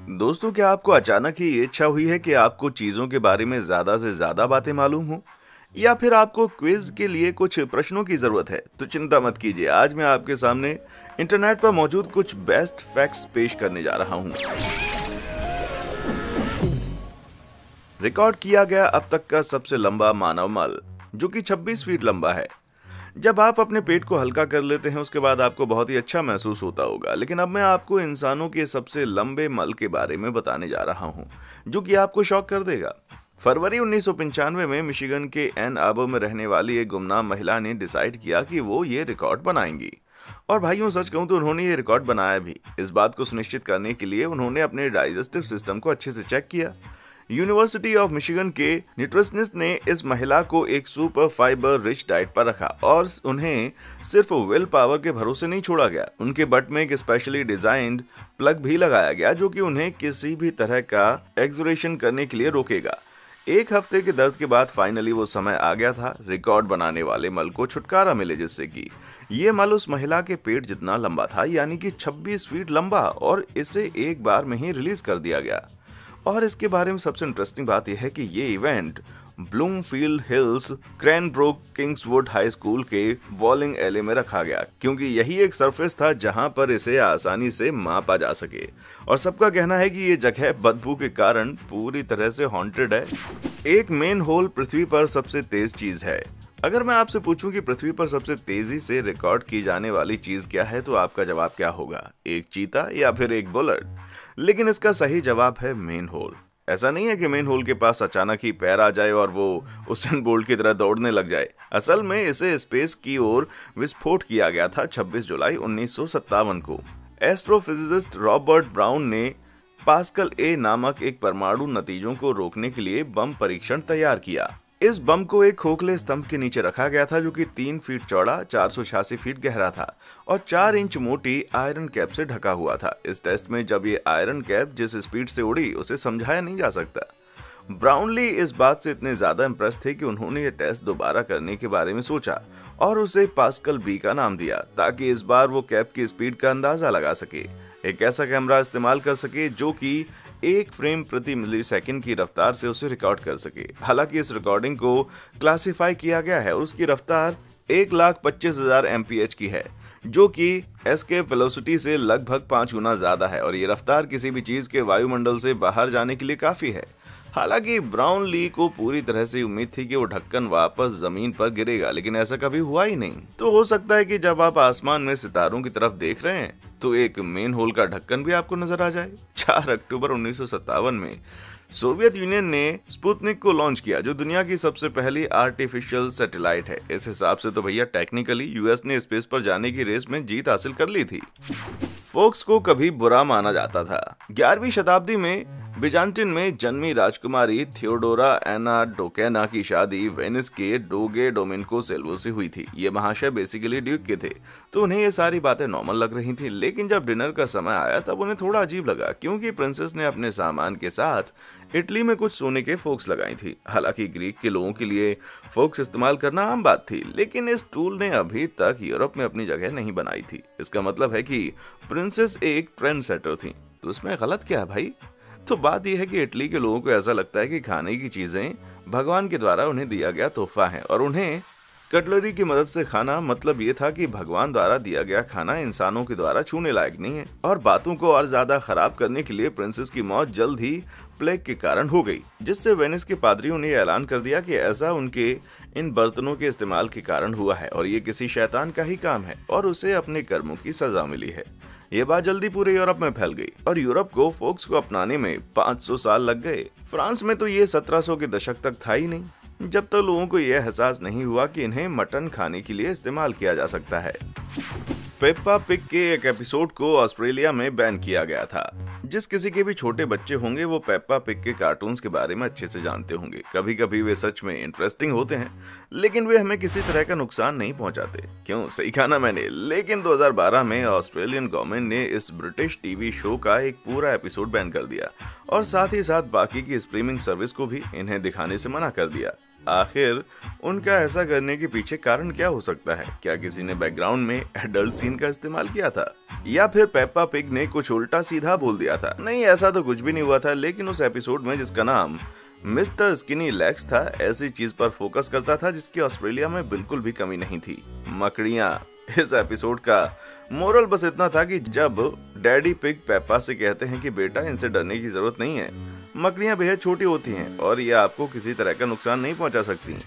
दोस्तों, क्या आपको अचानक ही ये इच्छा हुई है कि आपको चीजों के बारे में ज्यादा से ज्यादा बातें मालूम हो, या फिर आपको क्विज के लिए कुछ प्रश्नों की जरूरत है? तो चिंता मत कीजिए, आज मैं आपके सामने इंटरनेट पर मौजूद कुछ बेस्ट फैक्ट्स पेश करने जा रहा हूं। रिकॉर्ड किया गया अब तक का सबसे लंबा मानव मल, जो कि 26 फीट लंबा है। जब आप अपने पेट को हल्का कर लेते हैं, उसके बाद आपको बहुत ही अच्छा महसूस होता होगा। लेकिन अब मैं आपको इंसानों के सबसे लंबे मल के बारे में बताने जा रहा हूं, जो कि आपको शॉक कर देगा। फरवरी 1995 में मिशिगन के एन आर्बर में रहने वाली एक गुमनाम महिला ने डिसाइड किया कि वो ये रिकॉर्ड बनाएंगी। और भाइयों, सच कहूं तो उन्होंने ये रिकॉर्ड बनाया भी। इस बात को सुनिश्चित करने के लिए उन्होंने अपने डाइजेस्टिव सिस्टम को अच्छे से चेक किया। यूनिवर्सिटी ऑफ मिशिगन के न्यूट्रिशनिस्ट ने इस महिला को एक सुपर फाइबर रिच डाइट पर रखा और उन्हें सिर्फ विल पावर के भरोसे नहीं छोड़ा गया। उनके बट में एक स्पेशली डिजाइन्ड प्लग भी लगाया गया, जो कि उन्हें किसी भी तरह का एक्सोरेशन करने के लिए रोकेगा। एक हफ्ते के दर्द के बाद फाइनली वो समय आ गया था रिकॉर्ड बनाने वाले मल को छुटकारा मिले, जिससे कि ये मल उस महिला के पेट जितना लंबा था, यानी कि 26 फीट लंबा, और इसे एक बार में ही रिलीज कर दिया गया। और इसके बारे में सबसे इंटरेस्टिंग बात यह है कि ये event Bloomfield Hills Cranbrook Kingswood high school के बॉलिंग एले में रखा गया, क्योंकि यही एक सरफेस था जहां पर इसे आसानी से मापा जा सके। और सबका कहना है कि ये जगह बदबू के कारण पूरी तरह से हॉन्टेड है। एक मेन होल पृथ्वी पर सबसे तेज चीज है। अगर मैं आपसे पूछूं कि पृथ्वी पर सबसे तेजी से रिकॉर्ड की जाने वाली चीज क्या है, तो आपका जवाब क्या होगा? एक चीता या फिर एक बुलेट? लेकिन इसका सही जवाब है मेन होल। ऐसा नहीं है कि मेन होल के पास अचानक ही पैर आ जाए और वो उसेन बोल्ट की तरह दौड़ने लग जाए। असल में इसे स्पेस की ओर विस्फोट किया गया था 26 जुलाई 1957 को। एस्ट्रोफिजिसिस्ट रॉबर्ट ब्राउन ने पास्कल ए नामक एक परमाणु नतीजों को रोकने के लिए बम परीक्षण तैयार किया। इस बम को एक खोखले स्तंभ के नीचे रखा गया था, जो कि 3 फीट चौड़ा, 486 फीट गहरा था और 4 इंच मोटी आयरन कैप से ढका हुआ था। इस टेस्ट में जब ये आयरन कैप जिस स्पीड से उड़ी, उसे समझाया नहीं जा सकता। ब्राउनली इस बात से इतने ज्यादा इम्प्रेस थे कि उन्होंने ये टेस्ट दोबारा करने के बारे में सोचा और उसे पास्कल बी का नाम दिया, ताकि इस बार वो कैप की स्पीड का अंदाजा लगा सके। एक ऐसा कैमरा इस्तेमाल कर सके जो कि 1 फ्रेम प्रति मिलीसेकंड की रफ्तार से उसे रिकॉर्ड कर सके। हालांकि इस रिकॉर्डिंग को क्लासिफाई किया गया है और उसकी रफ्तार 1,25,000 MPH की है, जो कि एस्केप वेलोसिटी से लगभग 5 गुना ज्यादा है। और ये रफ्तार किसी भी चीज के वायुमंडल से बाहर जाने के लिए काफी है। हालांकि ब्राउनली को पूरी तरह से उम्मीद थी कि वो ढक्कन वापस जमीन पर गिरेगा, लेकिन ऐसा कभी हुआ ही नहीं। तो हो सकता है कि जब आप आसमान में सितारों की तरफ देख रहे हैं, तो एक मेन होल का ढक्कन भी आपको नजर आ जाए। 4 अक्टूबर 1957 में सोवियत यूनियन ने स्पुतनिक को लॉन्च किया, जो दुनिया की सबसे पहली आर्टिफिशियल सैटेलाइट है। इस हिसाब से तो भैया टेक्निकली यूएस ने स्पेस पर जाने की रेस में जीत हासिल कर ली थी। फोक्स को कभी बुरा माना जाता था। 11वीं शताब्दी में बिजान्टिन में जन्मी राजकुमारी थियोडोरा एना डोकेना की शादी वेनिस के डोगे डोमिनिको सेल्वो से हुई थी। ये महाशय बेसिकली ड्यूक के थे, तो उन्हें ये सारी बातें नॉर्मल लग रही थी। लेकिन जब डिनर का समय आया, तब उन्हें थोड़ा अजीब लगा, क्योंकि प्रिंसेस ने अपने सामान के साथ इटली में कुछ सोने के फोक्स लगाई थी। हालांकि ग्रीक के लोगों के लिए फोक्स इस्तेमाल करना आम बात थी, लेकिन इस टूल ने अभी तक यूरोप में अपनी जगह नहीं बनाई थी। इसका मतलब है कि प्रिंसेस एक ट्रेंड सेटर थी। तो इसमें गलत क्या है भाई? तो बात यह है कि इटली के लोगों को ऐसा लगता है कि खाने की चीजें भगवान के द्वारा उन्हें दिया गया तोहफा है, और उन्हें कटलरी की मदद से खाना मतलब ये था कि भगवान द्वारा दिया गया खाना इंसानों के द्वारा छूने लायक नहीं है। और बातों को और ज्यादा खराब करने के लिए प्रिंसेस की मौत जल्द ही प्लेग के कारण हो गई, जिससे वेनिस के पादरियों ने ऐलान कर दिया कि ऐसा उनके इन बर्तनों के इस्तेमाल के कारण हुआ है और ये किसी शैतान का ही काम है और उसे अपने कर्मों की सजा मिली है। ये बात जल्दी पूरे यूरोप में फैल गई और यूरोप को फोक्स को अपनाने में 500 साल लग गए। फ्रांस में तो ये 1700 के दशक तक था ही नहीं, जब तक लोगों को यह एहसास नहीं हुआ कि इन्हें मटन खाने के लिए इस्तेमाल किया जा सकता है। पेप्पा पिग के एक एपिसोड को ऑस्ट्रेलिया में बैन किया गया था। जिस किसी के भी छोटे बच्चे होंगे, वो पेप्पा पिग के कार्टून्स के बारे में अच्छे से जानते होंगे। कभी कभी वे सच में इंटरेस्टिंग होते हैं, लेकिन वे हमें किसी तरह का नुकसान नहीं पहुंचाते। क्यों? सही कहा ना मैंने। लेकिन 2012 में ऑस्ट्रेलियन गवर्नमेंट ने इस ब्रिटिश टीवी शो का एक पूरा एपिसोड बैन कर दिया और साथ ही साथ बाकी की स्ट्रीमिंग सर्विस को भी इन्हें दिखाने से मना कर दिया। आखिर उनका ऐसा करने के पीछे कारण क्या हो सकता है? क्या किसी ने बैकग्राउंड में एडल्ट सीन का इस्तेमाल किया था, या फिर पेप्पा पिग ने कुछ उल्टा सीधा बोल दिया था? नहीं, ऐसा तो कुछ भी नहीं हुआ था। लेकिन उस एपिसोड में, जिसका नाम मिस्टर स्किनी लेग्स था, ऐसी चीज पर फोकस करता था जिसकी ऑस्ट्रेलिया में बिल्कुल भी कमी नहीं थी: मकड़ियां। इस एपिसोड का मोरल बस इतना था कि जब डैडी पिग पेप्पा से कहते हैं कि बेटा, इनसे डरने की जरूरत नहीं है, मकड़ियां बेहद छोटी होती हैं और ये आपको किसी तरह का नुकसान नहीं पहुंचा सकती।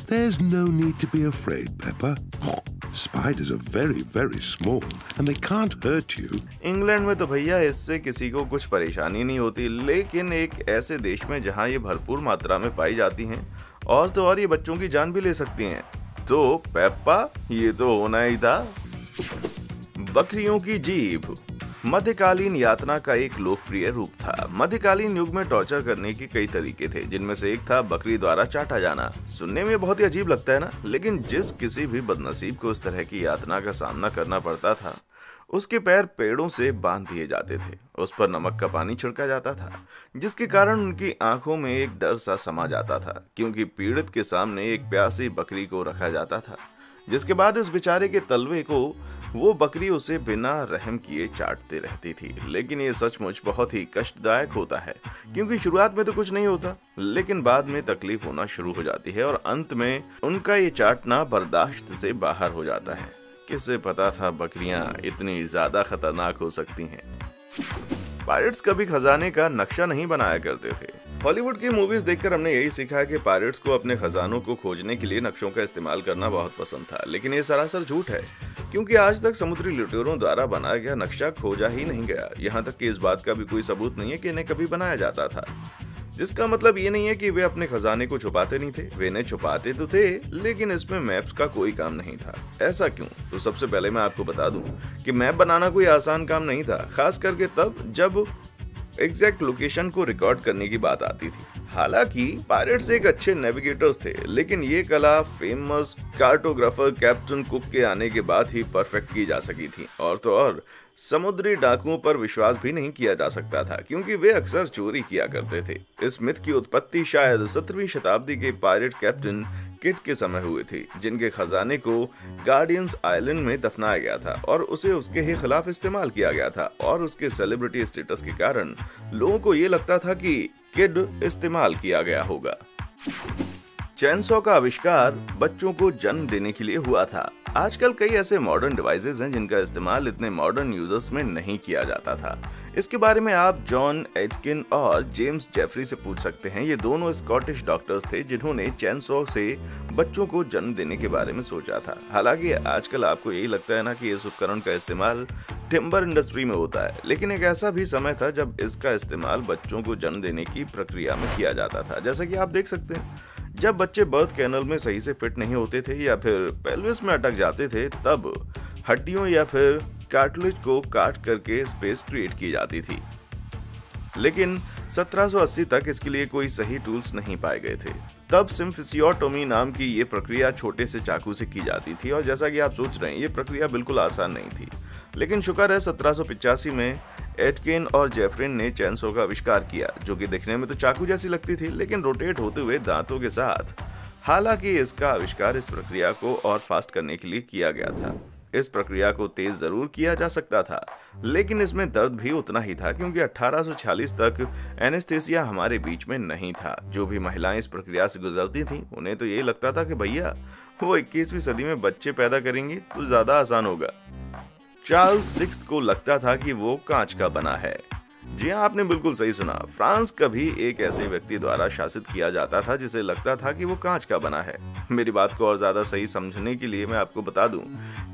There's no need to be afraid, Peppa. Spiders are very, very small and they can't hurt you. England में तो भैया इससे किसी को कुछ परेशानी नहीं होती, लेकिन एक ऐसे देश में जहां ये भरपूर मात्रा में पाई जाती हैं और तो और ये बच्चों की जान भी ले सकती हैं। तो पेप्पा, ये तो होना ही था। बकरियों की जीभ मध्यकालीन यातना का एक लोकप्रिय रूप था। मध्यकालीन युग में टॉर्चर करने के कई तरीके थे, जिनमें से एक था बकरी द्वारा चाटा जाना। सुनने में बहुत ही अजीब लगता है ना, लेकिन जिस किसी भी बदनसीब को इस तरह की यातना का सामना करना पड़ता था, उसके पैर पेड़ों से बांध दिए जाते थे, उस पर नमक का पानी छिड़का जाता था, जिसके कारण उनकी आंखों में एक डर सा समा जाता था, क्योंकि पीड़ित के सामने एक प्यासी बकरी को रखा जाता था, जिसके बाद इस बेचारे के तलवे को वो बकरी उसे बिना रहम किए चाटते रहती थी। लेकिन ये सचमुच बहुत ही कष्टदायक होता है, क्योंकि शुरुआत में तो कुछ नहीं होता, लेकिन बाद में तकलीफ होना शुरू हो जाती है और अंत में उनका ये चाटना बर्दाश्त से बाहर हो जाता है। किसे पता था बकरियां इतनी ज्यादा खतरनाक हो सकती हैं। पायरेट्स कभी खजाने का नक्शा नहीं बनाया करते थे। हॉलीवुड की मूवीज देखकर हमने यही सीखा है कि पायरेट्स को अपने खजानों को खोजने के लिए नक्शों का इस्तेमाल करना बहुत पसंद था, लेकिन ये सरासर झूठ है, क्योंकि आज तक समुद्री लुटेरों द्वारा बनाया गया नक्शा खोजा ही नहीं गया। यहाँ तक कि इस बात का भी कोई सबूत नहीं है कि इन्हें कभी बनाया जाता था, जिसका मतलब ये नहीं है कि वे अपने खजाने को छुपाते नहीं थे। वे इन्हें छुपाते तो थे, लेकिन इसमें मैप्स का कोई काम नहीं था। ऐसा क्यों? तो सबसे पहले मैं आपको बता दूं कि मैप बनाना कोई आसान काम नहीं था, खास करके तब जब एग्जैक्ट लोकेशन को रिकॉर्ड करने की बात आती थी। हालांकि पायरेट्स एक अच्छे नेविगेटर्स थे, लेकिन ये कला फेमस कार्टोग्राफर कैप्टन कुक के आने के बाद ही परफेक्ट की जा सकी थी। और तो और समुद्री डाकुओं पर विश्वास भी नहीं किया जा सकता था, क्योंकि वे अक्सर चोरी किया करते थे। इस मिथ की उत्पत्ति शायद 17वीं शताब्दी के पायरेट कैप्टन किट के समय हुई थी, जिनके खजाने को गार्डियंस आइलैंड में दफनाया गया था और उसे उसके ही खिलाफ इस्तेमाल किया गया था। और उसके सेलिब्रिटी स्टेटस के कारण लोगों को ये लगता था कि किड इस्तेमाल किया गया होगा। चेनसॉ का आविष्कार बच्चों को जन्म देने के लिए हुआ था। आजकल कई ऐसे मॉडर्न डिवाइसेस हैं जिनका इस्तेमाल इतने मॉडर्न यूजर्स में नहीं किया जाता था। इसके बारे में आप जॉन एटकिन और जेम्स जेफरी से पूछ सकते हैं। ये दोनों स्कॉटिश डॉक्टर्स थे जिन्होंने चेनसॉ से बच्चों को जन्म देने के बारे में सोचा था। हालांकि आजकल आपको यही लगता है ना कि इस उपकरण का इस्तेमाल टिम्बर इंडस्ट्री में होता है, लेकिन एक ऐसा भी समय था जब इसका इस्तेमाल बच्चों को जन्म देने की प्रक्रिया में किया जाता था। जैसा कि आप देख सकते हैं, जब बच्चे बर्थ कैनल में सही से फिट नहीं होते थे या फिर पेल्विस में अटक जाते थे, तब हड्डियों या फिर कार्टिलेज को काट करके स्पेस क्रिएट की जाती थी। लेकिन 1780 तक इसके लिए कोई सही टूल्स नहीं पाए गए थे। तब सिम्फिसियोटोमी नाम की ये प्रक्रिया छोटे से चाकू से की जाती थी और जैसा कि आप सोच रहे हैं, ये प्रक्रिया बिल्कुल आसान नहीं थी। लेकिन शुक्र है 1785 में एटकिन और जेफरिन ने चेनसॉ का आविष्कार किया, जो कि दिखने में तो चाकू जैसी लगती थी, लेकिन रोटेट होते हुए दांतों के साथ। हालांकि इसका आविष्कार इस प्रक्रिया को और फास्ट करने के लिए किया गया था। इस प्रक्रिया को तेज जरूर किया जा सकता था, लेकिन इसमें दर्द भी उतना ही था, क्योंकि 1846 तक एनेस्थेसिया हमारे बीच में नहीं था। जो भी महिलाएं इस प्रक्रिया से गुजरती थीं, उन्हें तो यही लगता था कि भैया वो 21वीं सदी में बच्चे पैदा करेंगी तो ज्यादा आसान होगा। चार्ल्स VI को लगता था कि वो कांच का बना है। जी हाँ, आपने बिल्कुल सही सुना। फ्रांस कभी एक ऐसे व्यक्ति द्वारा शासित किया जाता था जिसे लगता था कि वो कांच का बना है। मेरी बात को और ज्यादा सही समझने के लिए मैं आपको बता दूं,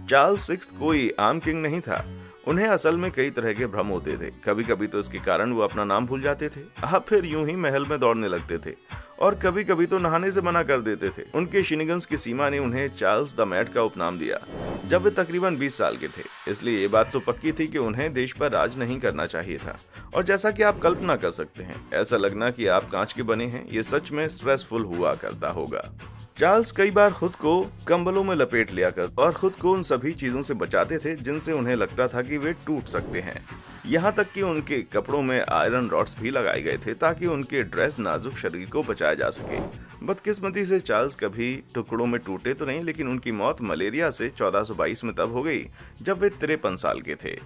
चार्ल्स VI कोई आम किंग नहीं था। उन्हें असल में कई तरह के भ्रम होते थे। कभी कभी तो इसके कारण वो अपना नाम भूल जाते थे, फिर यूं ही महल में दौड़ने लगते थे, और कभी कभी तो नहाने से मना कर देते थे। उनके शिनिगन्स की सीमा ने उन्हें चार्ल्स द मैड का उपनाम दिया जब वे तकरीबन 20 साल के थे। इसलिए ये बात तो पक्की थी कि उन्हें देश पर राज नहीं करना चाहिए था। और जैसा कि आप कल्पना कर सकते हैं, ऐसा लगना कि आप कांच के बने हैं, ये सच में स्ट्रेसफुल हुआ करता होगा। चार्ल्स कई बार खुद को कंबलों में लपेट लिया कर और खुद को उन सभी चीजों से बचाते थे जिनसे उन्हें लगता था कि वे टूट सकते हैं। यहाँ तक कि उनके कपड़ों में आयरन रॉड्स भी लगाए गए थे ताकि उनके ड्रेस नाजुक शरीर को बचाया जा सके। बदकिस्मती से चार्ल्स कभी टुकड़ों में टूटे तो नहीं, लेकिन उनकी मौत मलेरिया से 1422 में तब हो गई जब वे 53 साल के थे।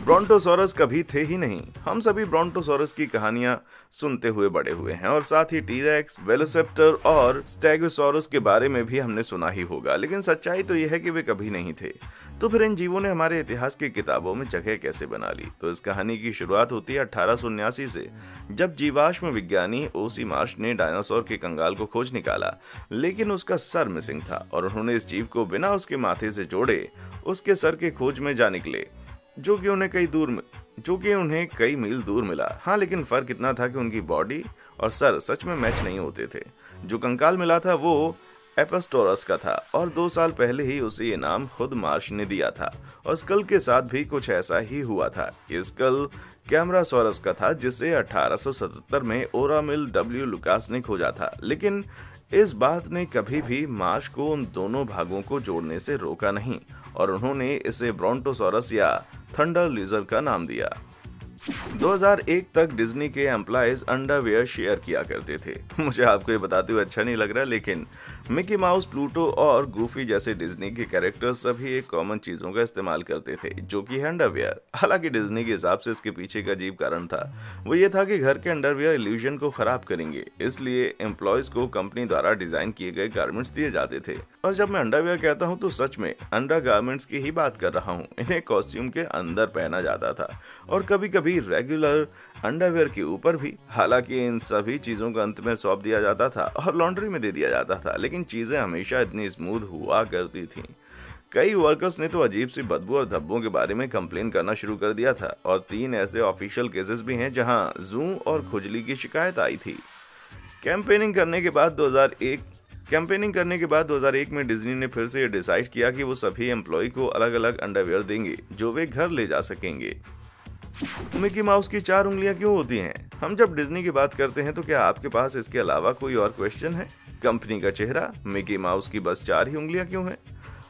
ब्रोंटोसॉरस कभी थे ही नहीं। हम सभी ब्रोंटोसॉरस की कहानियां सुनते हुए बड़े हुए हैं और साथ ही टीरेक्स, वेलोसिराप्टर और स्टेगोसॉरस के बारे में भी हमने सुना ही होगा, लेकिन सच्चाई तो यह है कि वे कभी नहीं थे। तो फिर इन जीवों ने हमारे इतिहास की किताबों में जगह कैसे बना ली? तो इस कहानी की शुरुआत होती है 1879 से, जब जीवाश्म विज्ञानी ओसी मार्श ने डायनासोर के कंगाल को खोज निकाला, लेकिन उसका सर मिसिंग था और उन्होंने इस जीव को बिना उसके माथे से जोड़े उसके सर के खोज में जा निकले, जो कि उन्हें कई मील दूर मिला। हाँ, लेकिन फर्क इतना था कि उनकी बॉडी और सर सच में मैच नहीं होते थे। जो कंकाल मिला था वो एपोस्टोरस का था और 2 साल पहले ही उसे ये नाम खुद मार्श ने दिया था। और स्कल के साथ भी कुछ ऐसा ही हुआ था। ये स्कल कैमरासोरस का था, जिसे 1877 में ओरामिल डब्ल्यू लुकास ने खोजा था, लेकिन इस बात ने कभी भी मार्श को उन दोनों भागों को जोड़ने से रोका नहीं और उन्होंने इसे ब्रोंटोसॉरस या थंडर लिजर्ड का नाम दिया। 2001 तक डिज्नी के एम्प्लॉइज अंडरवियर शेयर किया करते थे। मुझे आपको ये बताते हुए अच्छा नहीं लग रहा, लेकिन मिकी माउस, प्लूटो और गूफी जैसे डिज्नी के कैरेक्टर्स सभी एक कॉमन चीजों का इस्तेमाल करते थे, जो कि है अंडरवियर। हालांकि डिज्नी के हिसाब से इसके पीछे का अजीब कारण था। वो ये था कि घर के अंडरवियर इल्यूजन को खराब करेंगे, इसलिए एम्प्लॉइज को कंपनी द्वारा डिजाइन किए गए गारमेंट्स दिए जाते थे। और जब मैं अंडरवियर कहता हूँ तो सच में अंडर गारमेंट्स की ही बात कर रहा हूँ। इन्हें कॉस्ट्यूम के अंदर पहना जाता था और कभी कभी रेगुलर अंडरवेयर के ऊपर भी। हालांकि इन सभी चीजों को अंत में सौंप दिया जाता था और लॉन्ड्री में दे दिया जाता था, लेकिन चीजें हमेशा इतनी स्मूथ हुआ करती थीं। कई वर्कर्स ने तो अजीब सी बदबू और धब्बों के बारे में कंप्लेन करना शुरू कर दिया था और 3 ऐसे ऑफिशियल केसेस भी हैं जहां जू और खुजली की शिकायत आई थी। कैंपेनिंग करने के बाद 2001 में डिज्नी ने फिर से डिसाइड किया कि वो सभी एम्प्लॉय को अलग अलग अंडरवियर देंगे जो वे घर ले जा सकेंगे। मिकी माउस की 4 उंगलियां क्यों होती हैं? हम जब डिज्नी की बात करते हैं तो क्या आपके पास इसके अलावा कोई और क्वेश्चन है? कंपनी का चेहरा, मिकी माउस की बस 4 ही उंगलियां क्यों हैं?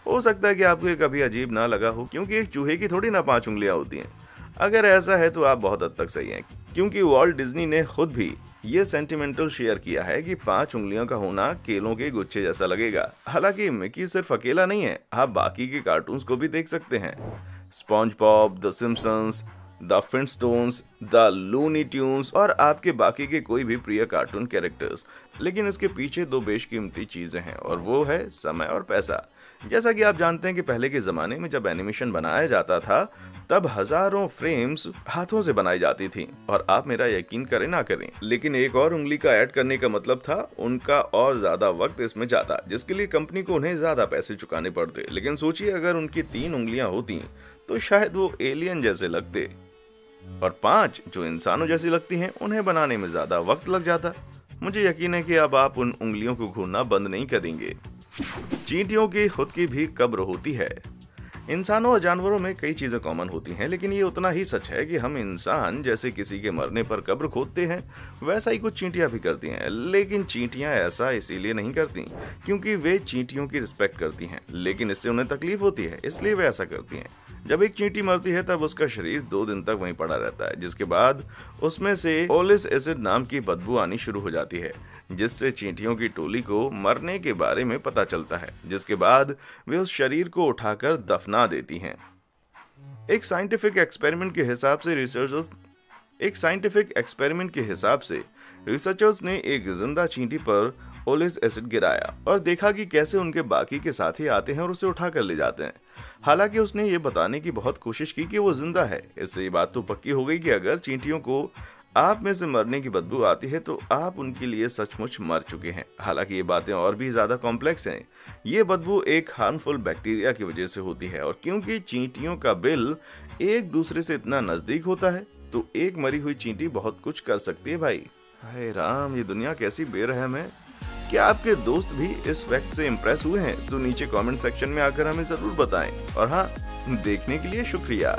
हो सकता है कि आपको ये कभी अजीब ना लगा हो, क्योंकि एक चूहे की थोड़ी ना 5 उंगलियां होती हैं। अगर ऐसा है तो आप बहुत हद तक सही हैं, क्योंकि वॉल्ट डिज्नी ने खुद भी ये सेंटिमेंटल शेयर किया है कि 5 उंगलियों का होना केलों के गुच्छे जैसा लगेगा। हालांकि मिकी सिर्फ अकेला नहीं है, आप बाकी के कार्टून्स को भी देख सकते हैं। SpongeBob, the Simpsons, the Flintstones, the Looney Tunes और आपके बाकी के कोई भी प्रिय कार्टून कैरेक्टर्स। लेकिन इसके पीछे 2 बेशकीमती चीजें हैं और वो है समय और पैसा। जैसा कि आप जानते हैं कि पहले के जमाने में जब एनिमेशन बनाया जाता था तब हजारों फ्रेम्स हाथों से बनाई जाती थी, और आप मेरा यकीन करें ना करें, लेकिन एक और उंगली का ऐड करने का मतलब था उनका और ज्यादा वक्त इसमें जाता, जिसके लिए कंपनी को उन्हें ज्यादा पैसे चुकाने पड़ते। लेकिन सोचिए, अगर उनकी 3 उंगलियां होती तो शायद वो एलियन जैसे लगते, और 5 जो इंसानों जैसी लगती हैं उन्हें बनाने में ज्यादा वक्त लग जाता। मुझे यकीन है कि अब आप उन उंगलियों को घूरना बंद नहीं करेंगे। चींटियों की खुद की भी कब्र होती है। इंसानों और जानवरों में कई चीजें कॉमन होती हैं, लेकिन ये उतना ही सच है कि हम इंसान जैसे किसी के मरने पर कब्र खोदते हैं, वैसा ही कुछ चींटियां भी करती हैं। लेकिन चींटियां ऐसा इसीलिए नहीं करती क्योंकि वे चींटियों की रिस्पेक्ट करती हैं, लेकिन इससे उन्हें तकलीफ होती है, इसलिए वे ऐसा करती हैं। जब एक चींटी मरती है तब उसका शरीर 2 दिन तक वहीं पड़ा रहता है, जिसके बाद उसमें से ओलिस एसिड नाम की बदबू आनी शुरू हो जाती है, जिससे चींटियों की टोली को मरने के बारे में पता चलता है, जिसके बाद वे उस शरीर को उठाकर दफना देती हैं। एक साइंटिफिक एक्सपेरिमेंट के हिसाब से रिसर्चर्स ने एक जिंदा चींटी पर ओलिस एसिड गिराया और देखा कि कैसे उनके बाकी के साथी आते हैं और उसे उठा कर ले जाते हैं। हालांकि उसने ये बताने की बहुत कोशिश की कि वो जिंदा है। इससे ये बात तो पक्की हो गई कि अगर चींटियों को आप में से मरने की बदबू आती है तो आप उनके लिए सचमुच मर चुके हैं। हालांकि ये बातें और भी ज्यादा कॉम्प्लेक्स हैं। ये बदबू एक हार्मफुल बैक्टीरिया की वजह से होती है, और क्योंकि चींटियों का बिल एक दूसरे से इतना नजदीक होता है तो एक मरी हुई चींटी बहुत कुछ कर सकती है भाई। हाय राम, ये दुनिया कैसी बेरहम है। क्या आपके दोस्त भी इस फैक्ट से इम्प्रेस हुए हैं? तो नीचे कमेंट सेक्शन में आकर हमें जरूर बताएं। और हाँ, देखने के लिए शुक्रिया।